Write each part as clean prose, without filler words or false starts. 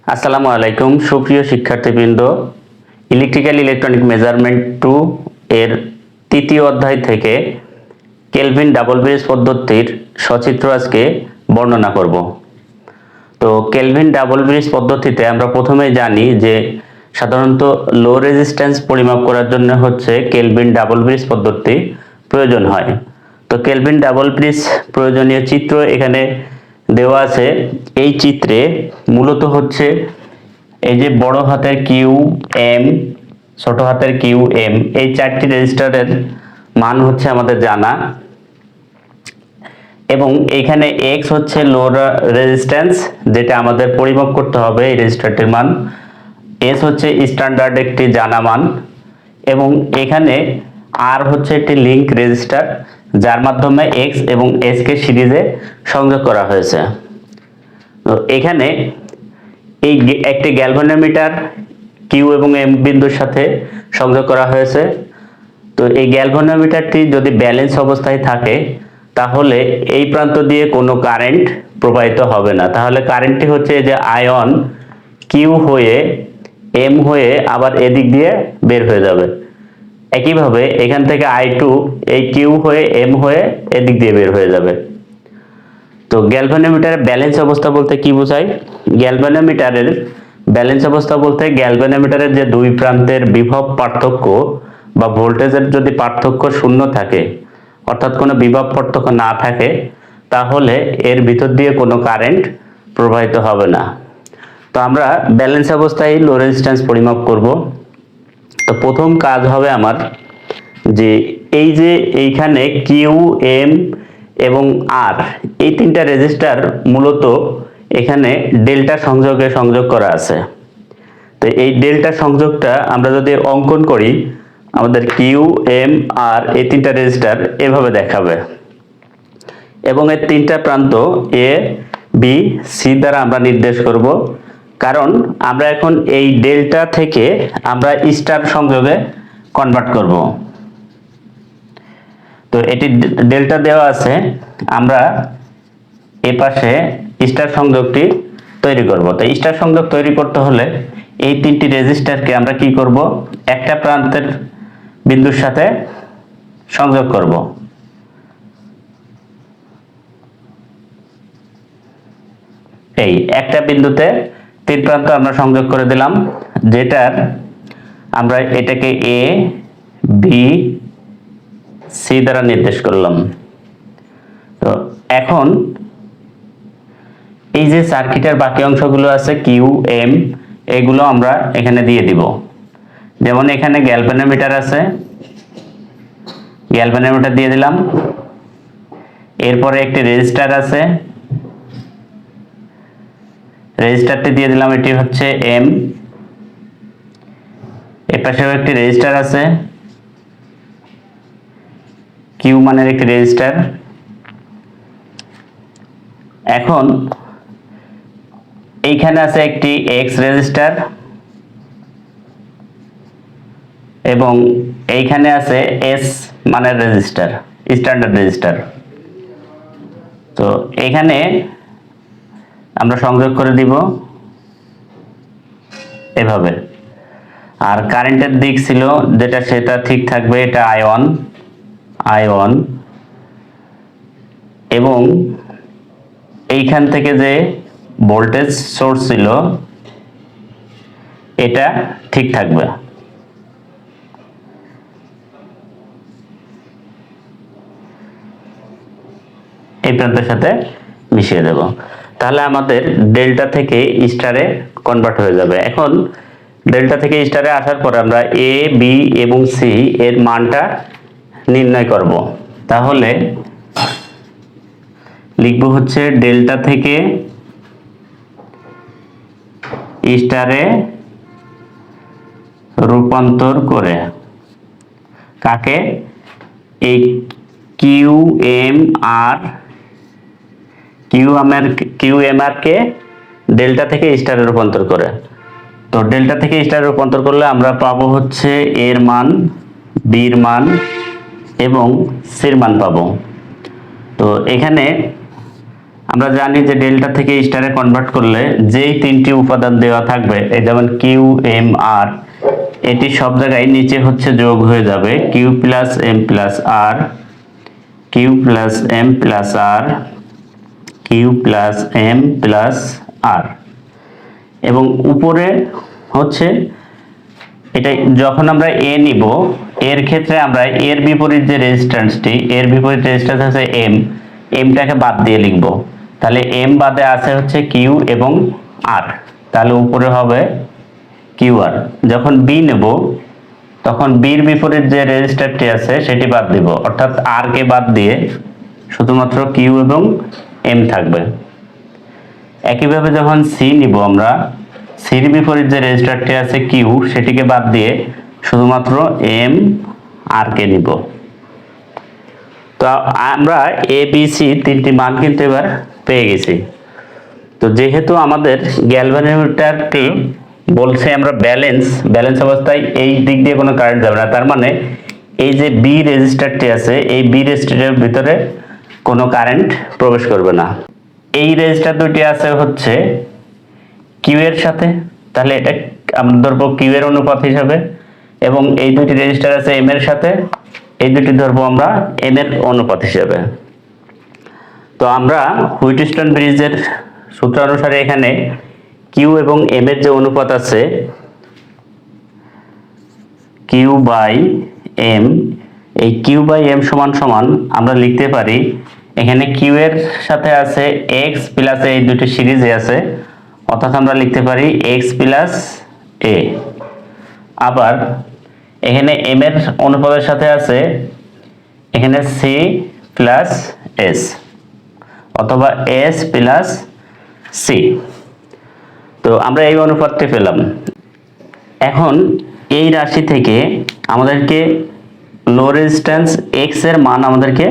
আসসালামু আলাইকুম সুপ্রিয় শিক্ষার্থীবৃন্দ। ইলেকট্রিক্যাল ইলেকট্রনিক মেজারমেন্ট 2 এর তৃতীয় অধ্যায় থেকে কেলভিন ডাবল ব্রিজ পদ্ধতির সচিত্র আজকে বর্ণনা করব। তো কেলভিন ডাবল ব্রিজ পদ্ধতিতে আমরা প্রথমে জানি যে সাধারণত লো রেজিস্ট্যান্স পরিমাপ করার জন্য হচ্ছে কেলভিন ডাবল ব্রিজ পদ্ধতি প্রয়োজন হয়। তো কেলভিন ডাবল ব্রিজ প্রয়োজনীয় চিত্র এখানে দেওয়া আছে। এই চিত্রে মূলত হচ্ছে এই যে বড় হাতের কিউ এম, ছোট হাতের কিউ এম, এই চারটি রেজিস্টারের মান হচ্ছে আমাদের জানা, এবং এখানে এক্স হচ্ছে লো রেজিস্ট্যান্স যেটা আমাদের পরিমাপ করতে হবে এই রেজিস্টারটির মান, এস হচ্ছে স্ট্যান্ডার্ড একটি জানা মান, এবং এখানে আর হচ্ছে একটি লিংক রেজিস্টার যার মাধ্যমে এক্স এবং এস কে সিরিজে সংযোগ করা হয়েছে। তো এখানে এই একটি গ্যালভানোমিটার কিউ এবং এম বিন্দুর সাথে সংযোগ করা হয়েছে। তো এই গ্যালভানোমিটারটি যদি ব্যালেন্স অবস্থায় থাকে তাহলে এই প্রান্ত দিয়ে কোনো কারেন্ট প্রবাহিত হবে না, তাহলে কারেন্টটি হচ্ছে যে আয়ন কিউ হয়ে এম হয়ে আবার এদিক দিয়ে বের হয়ে যাবে। একইভাবে এখান থেকে I2 এই কিউ হয়ে এম হয়ে এদিক দিয়ে বের হয়ে যাবে। তো গ্যালভানোমিটারের ব্যালেন্স অবস্থা বলতে কি বোঝায়? গ্যালভানোমিটারের ব্যালেন্স অবস্থা বলতে গ্যালভানোমিটারের যে দুই প্রান্তের বিভব পার্থক্য বা ভোল্টেজের যদি পার্থক্য শূন্য থাকে, অর্থাৎ কোনো বিভব পার্থক্য না থাকে, তাহলে এর ভিতর দিয়ে কোনো কারেন্ট প্রবাহিত হবে না। তো আমরা ব্যালেন্স অবস্থায় লো রেজিস্ট্যান্স পরিমাপ করব। তো প্রথম কাজ হবে আমার যে এই যে এইখানে কিউ এম এবং আর এই তিনটা রেজিস্টার মূলত এখানে ডেল্টা সংযোগে সংযোগ করা আছে। তো এই ডেল্টা সংযোগটা আমরা যদি অঙ্কন করি, আমাদের কিউ এম আর এই তিনটা রেজিস্টার এভাবে দেখাবে, এবং এর তিনটা প্রান্ত এ বি সি দ্বারা আমরা নির্দেশ করব, কারণ আমরা এখন এই ডেল্টা থেকে আমরা স্টার সংযোগে কনভার্ট করব। তো এটি ডেল্টা দেওয়া আছে, আমরা এ পাশে স্টার সংযোগটি তৈরি করব। তো স্টার সংযোগ তৈরি করতে হলে এই তিনটি রেজিস্টারকে আমরা কি করব, একটা প্রান্তের বিন্দুর সাথে সংযোগ করব। এই একটা বিন্দুতে তিন প্রান্ত আমরা সংযোগ করে দিলাম, যেটার আমরা এটাকে এ বি সি দ্বারা নির্দেশ করলাম। তো এখন এই যে সার্কিটের বাকি অংশগুলো আছে কিউ এম, এগুলো আমরা এখানে দিয়ে দিব। যেমন এখানে গ্যালভানোমিটার আছে, গ্যালভানোমিটার দিয়ে দিলাম। এরপরে একটি রেজিস্টার আছে, রেজিস্টারটি দিয়ে দিলাম, এটি হচ্ছে এম। এর পাশেও একটি রেজিস্টার আছে, কিউ মানের একটি রেজিস্টার। এখন এইখানে আছে একটি এক্স রেজিস্টার, এবং এইখানে আছে এস মানের রেজিস্টার, স্ট্যান্ডার্ড রেজিস্টার। তো এখানে আমরা সংযোগ করে দিব এভাবে। আর কারেন্টের দিক ছিল যেটা সেটা ঠিক থাকবে, এটা আয়ন আয়ন, এবং এইখান থেকে যে ভোল্টেজ সোর্স ছিল এটা ঠিক থাকবে। এই প্রান্তের সাথে মিশিয়ে দেব, তাহলে আমাদের ডেল্টা থেকে স্টারে কনভার্ট হয়ে যাবে। এখন ডেল্টা থেকে স্টারে আসার পর আমরা এ বি এবং সি এর মানটা নির্ণয় করব। তাহলে লিখব হচ্ছে ডেল্টা থেকে স্টারে রূপান্তর করে, কাকে? এই কিউ এম আর কে ডেল্টা থেকে স্টারে রূপান্তর করে। তো ডেল্টা থেকে স্টারে রূপান্তর করলে আমরা পাবো হচ্ছে এর মান, বির মান এবং সির মান পাবো। তো এখানে আমরা জানি যে ডেল্টা থেকে স্টারে কনভার্ট করলে যেই তিনটি উপাদান দেওয়া থাকবে, এই যেমন কিউ এম আর, এটি সব জায়গায় নিচে হচ্ছে যোগ হয়ে যাবে, কিউ প্লাস এম প্লাস আর, কিউ প্লাস এম প্লাস আর, কিউ প্লাস এম প্লাস আর। এবং উপরে হচ্ছে এটা যখন আমরা এ নিব, এর ক্ষেত্রে আমরা এর বিপরীত যে রেজিস্ট্যান্সটি, এর বিপরীত রেজিস্ট্যান্স আছে এম, এমটাকে বাদ দিয়ে লিখব। তাহলে এম বাদে আছে হচ্ছে কিউ এবং আর, তাহলে উপরে হবে কিউ আর। যখন বি নেব তখন বির বিপরীত যে রেজিস্টারটি আছে সেটি বাদ দিব, অর্থাৎ আর কে বাদ দিয়ে শুধুমাত্র কিউ এবং এম থাকবে। একইভাবে যখন সি নিব আমরা, সির বিপরীত যে রেজিস্টারটি আছে কিউ, সেটিকে বাদ দিয়ে শুধুমাত্র এম আর কে নিব। তো আমরা এ বি সি তিনটি মান কিন্তু এবার পেয়ে গেছি। তো যেহেতু আমাদের গ্যালভানোমিটারটি বলছে আমরা ব্যালেন্স অবস্থায় এই দিক দিয়ে কোনো কারেন্ট যাবে না, তার মানে এই যে বি রেজিস্টারটি আছে, এই বি রেজিস্টারের ভিতরে কোনো কারেন্ট প্রবেশ করবে না। এই রেজিস্টার দুটি আছে হচ্ছে কিউ এর সাথে, তাহলে এটা আমরা ধরবো কিউ এর অনুপাত হিসাবে, এবং এই দুটি রেজিস্টার আছে এম এর সাথে, এই দুটি ধরবো আমরা এন এর অনুপাত হিসাবে। তো আমরা হুইটস্টোন ব্রিজের সূত্র অনুসারে এখানে কিউ এবং এম এর যে অনুপাত আছে, কিউ বাই এম, এই কিউ বাই এম সমান সমান আমরা লিখতে পারি, এখানে কিউ এর সাথে আছে এক্স প্লাস এই দুটি সিরিজে আছে, অর্থাৎ আমরা লিখতে পারি এক্স প্লাস এ। আবার এখানে এম এর অনুপাতের সাথে আছে এখানে সি প্লাস এস, অথবা এস প্লাস সি। তো আমরা এই অনুপাতটি পেলাম। এখন এই রাশি থেকে আমাদেরকে লো রেজিস্ট্যান্স এক্স এর মান আমাদেরকে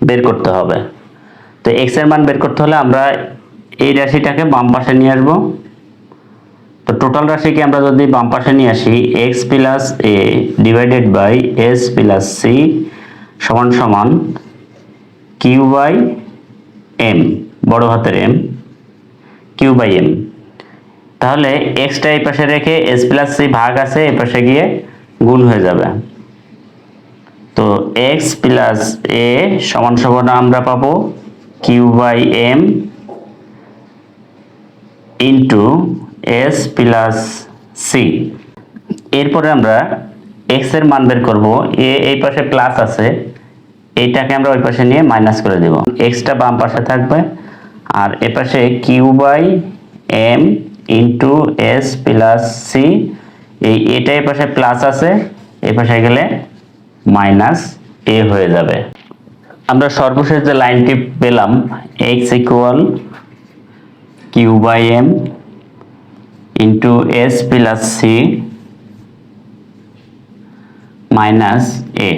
বের করতে হবে। তো এক্স এর মান বের করতে হলে আমরা এই রাশিটাকে বাম পাশে নিয়ে আসবো। তো টোটাল রাশিকে আমরা যদি বাম পাশে নিয়ে আসি, x plus a divided by s plus c সমান সমান কিউ বাই এম, বড় হাতের এম, কিউ বাই এম। তাহলে এক্সটা এই পাশে রেখে এস প্লাস সি ভাগ আছে এই পাশে গিয়ে গুণ হয়ে যাবে। তো এক্স প্লাস এ সমান সমান আমরা পাবো q by m into s plus c. এরপরে আমরা এক্স এর মান বের করব। এই পাশে প্লাস আছে, এইটাকে আমরা ওই পাশে নিয়ে মাইনাস করে দেব, এক্সটা বাম পাশে থাকবে, আর এ পাশে q by m into s plus c, এটা এই পাশে প্লাস আছে, এই পাশে গেলে মাইনাস এ হয়ে যাবে। আমরা সর্বশেষ যে লাইনটি পেলাম, x equal q by m into s plus c minus a.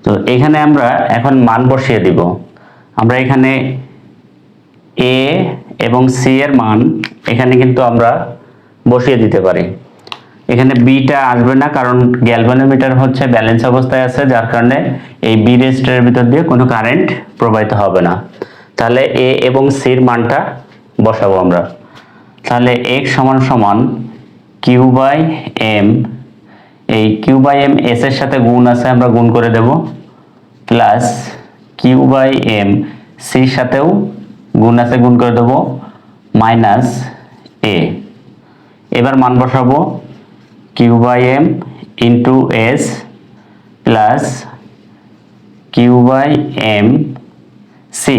তো এখানে আমরা এখন মান বসিয়ে দিব। আমরা এখানে এ এবং সি এর মান এখানে কিন্তু আমরা বসিয়ে দিতে পারি। এখানে বিটা আসবে না, কারণ গ্যালভানোমিটার হচ্ছে ব্যালেন্স অবস্থায় আছে, যার কারণে এই বি রেজিস্টারের ভিতর দিয়ে কোনো কারেন্ট প্রবাহিত হবে না। তাহলে এ এবং সির মানটা বসাবো আমরা। তাহলে এক্স সমান সমান কিউ বাই এম, এই কিউ বাই এম এস এর সাথে গুণ আছে, আমরা গুণ করে দেব, প্লাস কিউ বাই এম সির সাথেও গুণ আছে, গুণ করে দেব, মাইনাস এ। এবার মান বসাবো q by m into s plus q by m c.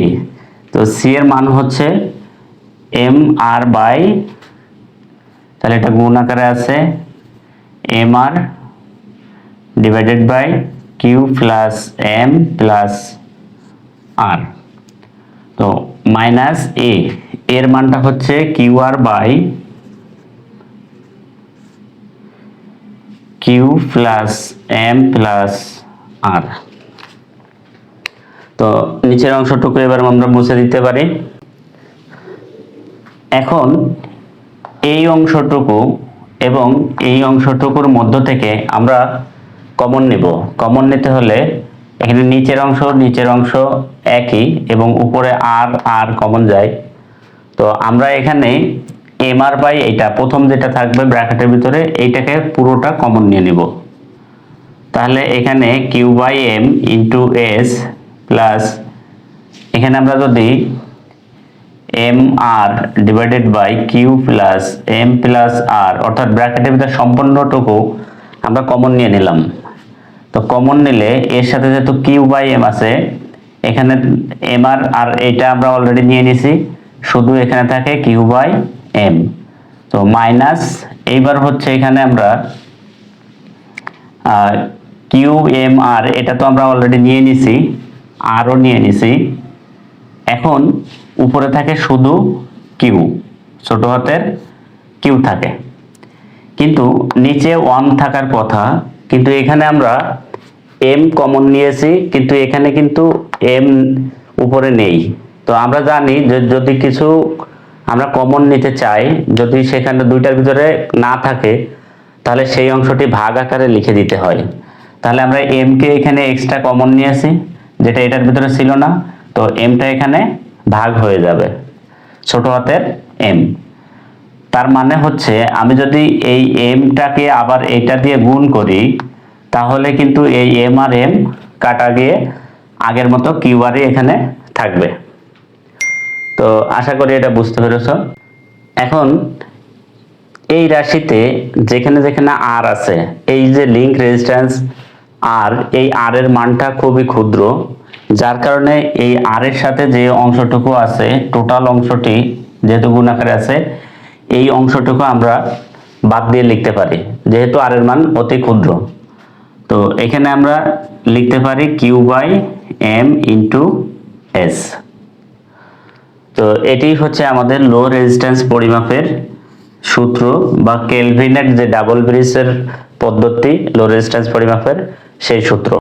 তো সি এর মান হচ্ছে এম আর বাই, তাহলে এটা গুণ আকারে আছে, m r divided by q plus m plus r. তো মাইনাস এ, এর মানটা হচ্ছে q r by q plus m plus r. তো নিচের অংশটুকু এবার আমরা মুছে দিতে পারি। এখন এই অংশটুকু এবং এই অংশটুকুর মধ্য থেকে আমরা কমন নেব। কমন নিতে হলে এখানে নিচের অংশ একই এবং উপরে আর আর কমন যায়। তো আমরা এখানে এম আর বাই এইটা প্রথম যেটা থাকবে ব্র্যাকেটের ভিতরে এইটাকে পুরোটা কমন নিয়ে নিব। তাহলে এখানে q by m into s plus এখানে আমরা যদি m r divided by q plus m plus r অর্থাৎ ব্র্যাকেটের ভিতরে সম্পূর্ণটুকু আমরা কমন নিয়ে নিলাম। তো কমন নিলে এর সাথে যেহেতু কিউ বাই এম আছে এখানে এম আর এটা আমরা অলরেডি নিয়ে নিছি, শুধু এখানে থাকে কিউ বাই এম। তো মাইনাস এইবার হচ্ছে এখানে আমরা কিউ এম আর এটা তো আমরা অলরেডি নিয়ে নিছি, আরও নিয়ে নিছি। এখন উপরে থাকে শুধু কিউ, ছোট হাতের কিউ থাকে, কিন্তু নিচে ওয়ান থাকার কথা, কিন্তু এখানে আমরা এম কমন নিয়েছি কিন্তু এখানে কিন্তু এম উপরে নেই। তো আমরা জানি যে যদি কিছু আমরা কমন নিতে চাই, যদি সেখানে দুইটার ভিতরে না থাকে তাহলে সেই অংশটি ভাগ আকারে লিখে দিতে হয়। তাহলে আমরা এম কে এখানে এক্সট্রা কমন নিয়েছি যেটা এটার ভিতরে ছিল না, তো এমটা এখানে ভাগ হয়ে যাবে ছোট হাতের এম। তার মানে হচ্ছে আমি যদি এই এমটাকে আবার এটা দিয়ে গুণ করি তাহলে কিন্তু এই এম আর এম কাটা গিয়ে আগের মতো কিউ আরই এখানে থাকবে। তো আশা করি এটা বুঝতে পেরেছ। এখন এই রাশিতে যেখানে যেখানে আর আছে, এই যে লিঙ্ক রেজিস্ট্যান্স আর, এই আর এর মানটা খুবই ক্ষুদ্র, যার কারণে এই আর এর সাথে যে অংশটুকু আছে টোটাল অংশটি যেহেতু গুণ আকারে আছে এই অংশটুকু আমরা বাদ দিয়ে লিখতে পারি যেহেতু আর এর মান অতি ক্ষুদ্র। তো এখানে আমরা লিখতে পারি q by m into s. তো এটি হচ্ছে আমাদের লো রেজিস্ট্যান্স পরিমাপের সূত্র বা কেলভিনের যে ডাবল ব্রিজের পদ্ধতি লো রেজিস্ট্যান্স পরিমাপের সেই সূত্র।